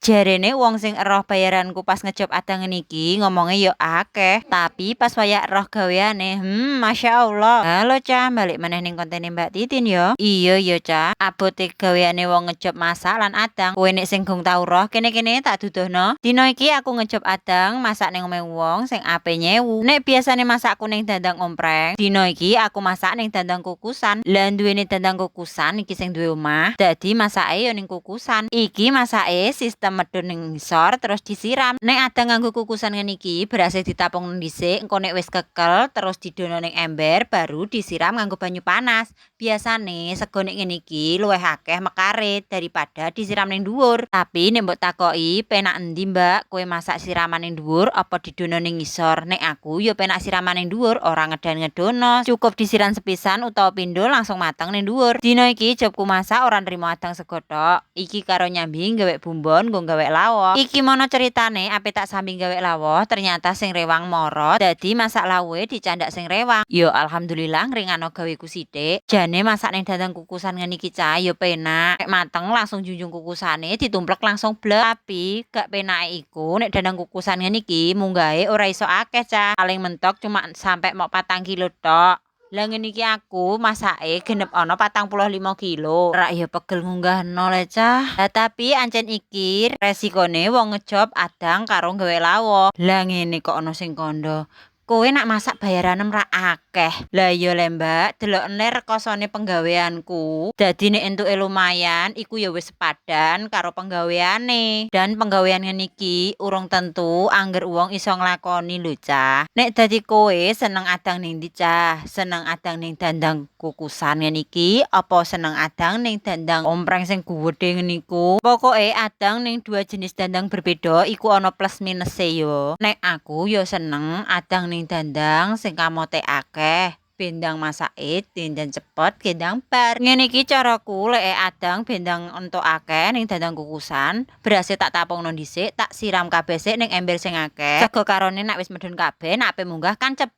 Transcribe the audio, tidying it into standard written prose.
Jarene wong sing eroh bayaranku pas ngejob adang niki ngomongnya yo akeh, tapi pas waya eroh gaweane, masya Allah. Halo Cah, balik meneh ning kontene Mbak Titin yo. Iya yo Cah, abote gaweane wong ngejob masak lan adang. Kowe nek sing gong tau roh kene-kene tak dudohno. Dino iki aku ngejob adang masak ning omahe wong sing ape nyewu. Nek biasane masakku ning dandang ompreng, dino iki aku masak ning dandang kukusan. Lah duwene dandang kukusan iki sing duwe omah, dadi masake yo ning kukusan. Iki masake sistem medhun ning ngisor terus disiram. Nek ada nganggo kukusan ngene iki, berase ditapung dhisik, engko nek wis kekel terus didono ning ember baru disiram nganggo banyu panas. Biasane sego nek ngene iki luwih akeh mekare daripada disiram ning dhuwur. Tapi nek mbok takoki, penak endi Mbak kowe masak siraman ning dhuwur apa didono ning ngisor? Nek aku yo penak siraman ning dhuwur, ora ngedan-ngedono. Cukup disiram sepisan utawa pindho langsung mateng ning dhuwur. Dino iki jobku masak ora nrimo adang sego tok. Iki karo nyambi gawe bumbon nggo gawe lawuh. Iki mono ceritane ape tak sambi gawe lawuh, ternyata sing rewang morot. Dadi masak lawuhe dicandak sing rewang. Yo alhamdulillah ngringano gaweku sithik. Jane masak ning dandang kukusan ngene iki cah yo penak. Nek mateng langsung junjung kukusane ditumplek langsung blek. Tapi gak penake iku nek dandang kukusan ngene iki munggahe ora iso akeh cah. Paling mentok cuma sampai mau 4 kilo tok. Lah ngene iki aku masake genep ana 45 kilo. Rak ya pegel ngunggahno le cah. Lah tapi ancen iki resikone wong ngejob adang karo gawe lawuh. Lah ngene kok ana sing kandha. Kowe nak masak bayaran ra akeh. Lah iya le Mbak, delokne rekosone penggaweanku. Dadi nek entuke lumayan iku ya wis sepadan karo penggaweane. Dan penggawean ngene iki urung tentu angger wong iso nglakoni lho Cah. Nek dadi kowe seneng adang ning ndi Cah? Seneng adang ning dandang kukusan ngene iki apa seneng adang ning dandang ompreng sing gedhe ngene iku? Pokoke adang ning dua jenis dandang berbeda iku ana plus minuse yo. Nek aku yo seneng adang ning dandang sing kamote akeh. Bendang masake dinten cepet gendang bar. Ngene iki caraku lek adang bendang entuk akeh ning dandang kukusan, berase tak tapungno dhisik, tak siram kabeh sik ning ember sing akeh. Sego karone nak wis medhun kabeh, nak ape munggah kan cepet.